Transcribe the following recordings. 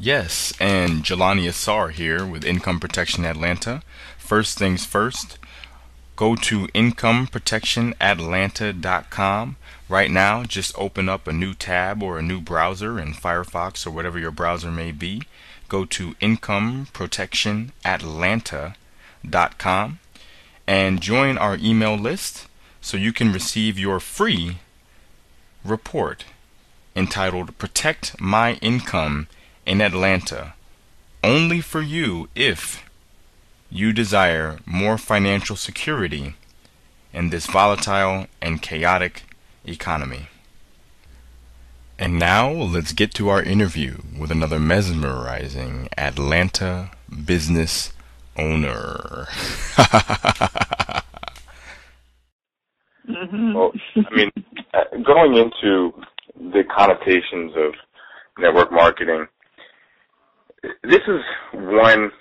Yes, and Jelani Asar here with Income Protection Atlanta. First things first, go to incomeprotectionatlanta.com. Right now, just open up a new tab or a new browser in Firefox or whatever your browser may be. Go to incomeprotectionatlanta.com and join our email list so you can receive your free report entitled Protect My Income in Atlanta, only for you if you desire more financial security in this volatile and chaotic economy. And now let's get to our interview with another mesmerizing Atlanta business owner. Well, going into the connotations of network marketing, this is one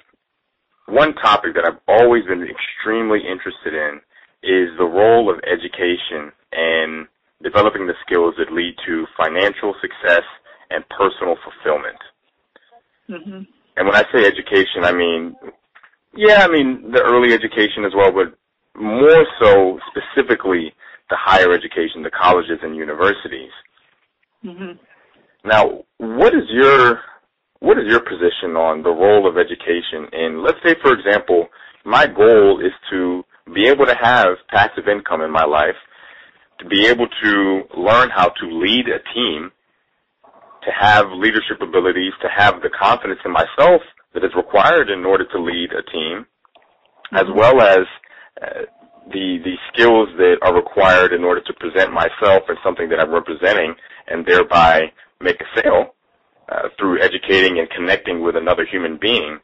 topic that I've always been extremely interested in is the role of education and developing the skills that lead to financial success and personal fulfillment. Mm-hmm. And when I say education, I mean the early education as well, but more so specifically the higher education, the colleges and universities. Mm-hmm. Now, what is your position on the role of education in, let's say, for example, my goal is to be able to have passive income in my life, to be able to learn how to lead a team, to have leadership abilities, to have the confidence in myself that is required in order to lead a team, as well as the skills that are required in order to present myself as something that I'm representing and thereby make a sale through educating and connecting with another human being.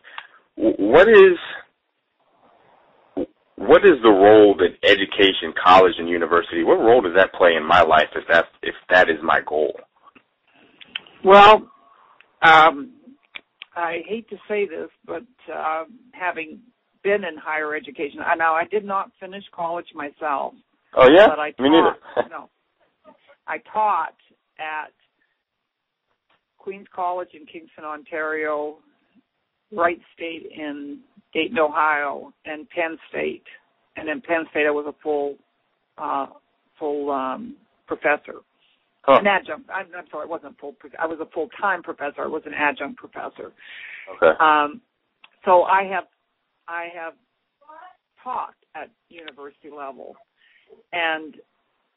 What is the role that education, college, and university, what role does that play in my life if that is my goal? Well, I hate to say this, but having been in higher education, now I did not finish college myself. Oh, yeah? But I taught, Me neither. No. I taught at Queens College in Kingston, Ontario, Wright State in Dayton, Ohio, and Penn State. And in Penn State, I was a full professor. Huh. An adjunct. I'm sorry, I wasn't full. I was a full-time professor. I was an adjunct professor. Okay. So I have taught at university level, and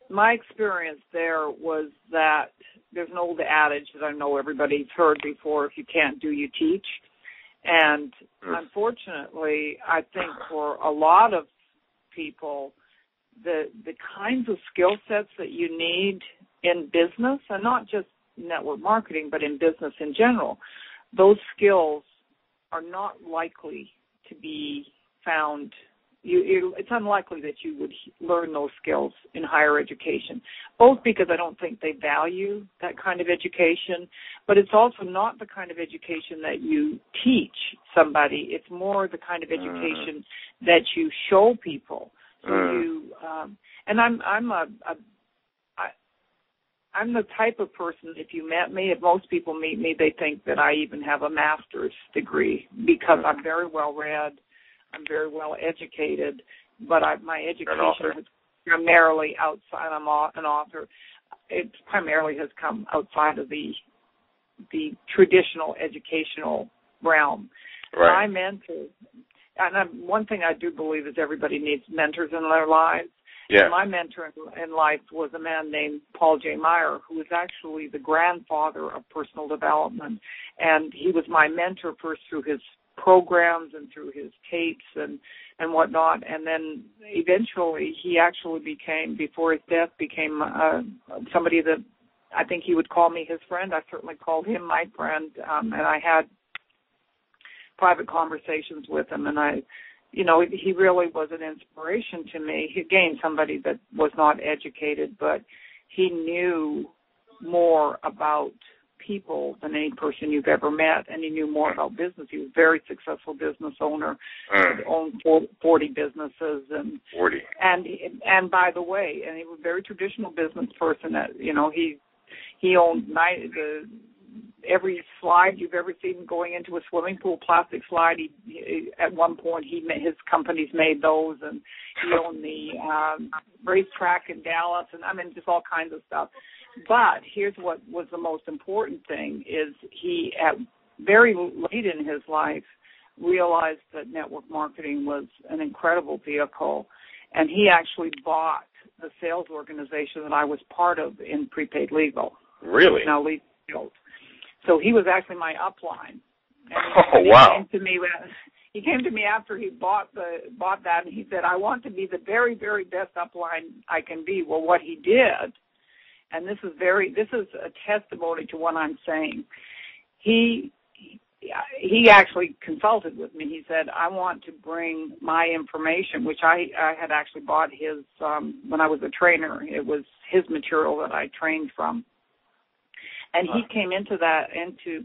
my experience there was that there's an old adage that I know everybody's heard before: if you can't do, you teach. And unfortunately, I think for a lot of people, the kinds of skill sets that you need in business, and not just network marketing, but in business in general, those skills are not likely to be found. It's unlikely that you would learn those skills in higher education, both because I don't think they value that kind of education, but it's also not the kind of education that you teach somebody. It's more the kind of education that you show people. So and I'm the type of person, if you met me, if most people meet me, they think that I even have a master's degree because I'm very well read, I'm very well educated, but my education is primarily outside. I'm an author. It primarily has come outside of the traditional educational realm. Right. My mentor, and one thing I do believe is everybody needs mentors in their lives. Yeah. My mentor in life was a man named Paul J. Meyer, who was actually the grandfather of personal development. And he was my mentor first through his programs and through his tapes and whatnot. And then eventually he actually became, before his death, became somebody that I think he would call me his friend. I certainly called him my friend. And I had private conversations with him, and he really was an inspiration to me. Again, somebody that was not educated, but he knew more about people than any person you've ever met, and he knew more about business. He was a very successful business owner. He owned 40 businesses, and 40. And by the way, and he was a very traditional business person. That he owned every slide you've ever seen going into a swimming pool, plastic slide. He at one point, his companies made those, and he owned the racetrack in Dallas, and I mean, just all kinds of stuff. But here's what was the most important thing, is he, at very late in his life, realized that network marketing was an incredible vehicle, and he actually bought the sales organization that I was part of in prepaid legal. Really? Now Lead Field. So he was actually my upline. And wow! He came to me after he bought that, and he said, "I want to be the very, very best upline I can be." Well, what he did, and this is a testimony to what I'm saying. He actually consulted with me. He said, "I want to bring my information," which I had actually bought his when I was a trainer. It was his material that I trained from. And he came into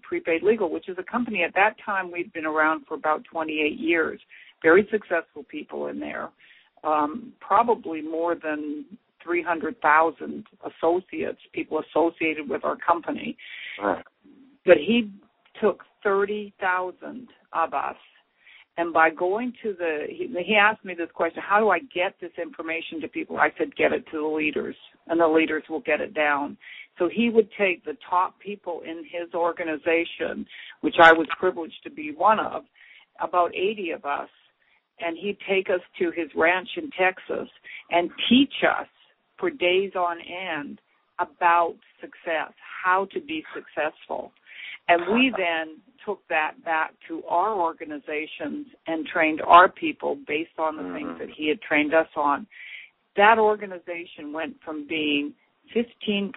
Prepaid Legal, which is a company at that time. We'd been around for about 28 years. Very successful people in there, probably more than 300,000 associates, people associated with our company. But he took 30,000 of us, and by going to he asked me this question: how do I get this information to people? I said, get it to the leaders, and the leaders will get it down. So he would take the top people in his organization, which I was privileged to be one of, about 80 of us, and he'd take us to his ranch in Texas and teach us for days on end about success, how to be successful. And we then took that back to our organizations and trained our people based on the things that he had trained us on. That organization went from being 15%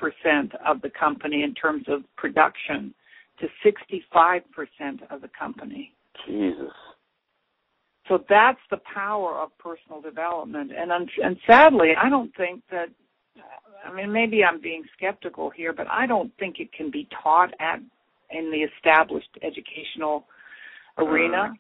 of the company in terms of production to 65% of the company. Jesus. So that's the power of personal development. And sadly, I don't think that, I mean, maybe I'm being skeptical here, but I don't think it can be taught in the established educational arena.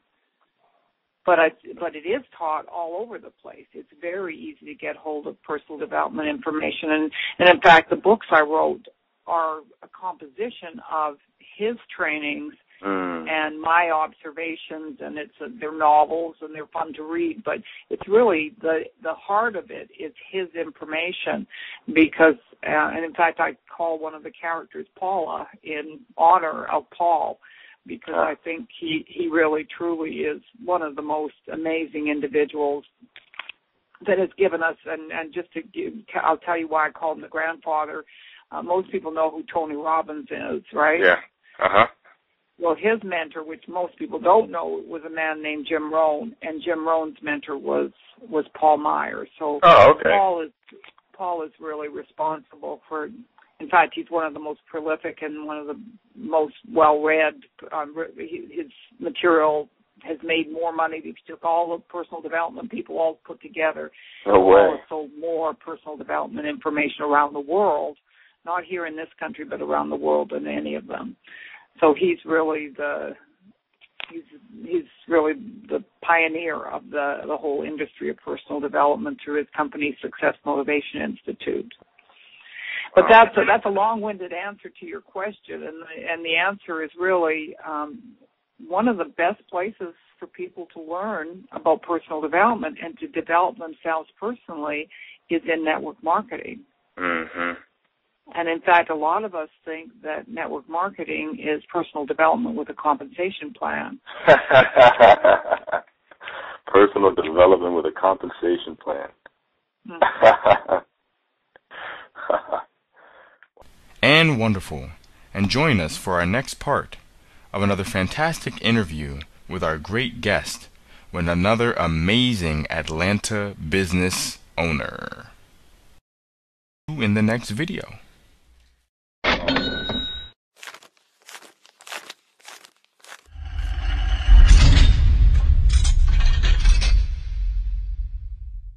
But it is taught all over the place. It's very easy to get hold of personal development information. And in fact, the books I wrote are a composition of his trainings and my observations, and they're novels and they're fun to read. But it's really the heart of it is his information, because and in fact I call one of the characters Paula in honor of Paul, because I think he really truly is one of the most amazing individuals that has given us, and just to I'll tell you why I call him the grandfather. Most people know who Tony Robbins is, right? Yeah. Well, his mentor, which most people don't know, was a man named Jim Rohn, and Jim Rohn's mentor was Paul Meyer. So Paul is really responsible for. In fact, he's one of the most prolific and one of the most well-read. His material has made more money if you took all the personal development people all put together. No way. Paul has sold more personal development information around the world, not here in this country, but around the world, than any of them. So he's really the pioneer of the whole industry of personal development through his company, Success Motivation Institute. But that's a long-winded answer to your question, and the answer is really one of the best places for people to learn about personal development and to develop themselves personally is in network marketing. Mm-hmm. And in fact, a lot of us think that network marketing is personal development with a compensation plan. Personal development with a compensation plan. And wonderful. And join us for our next part of another fantastic interview with our great guest, with another amazing Atlanta business owner. In the next video.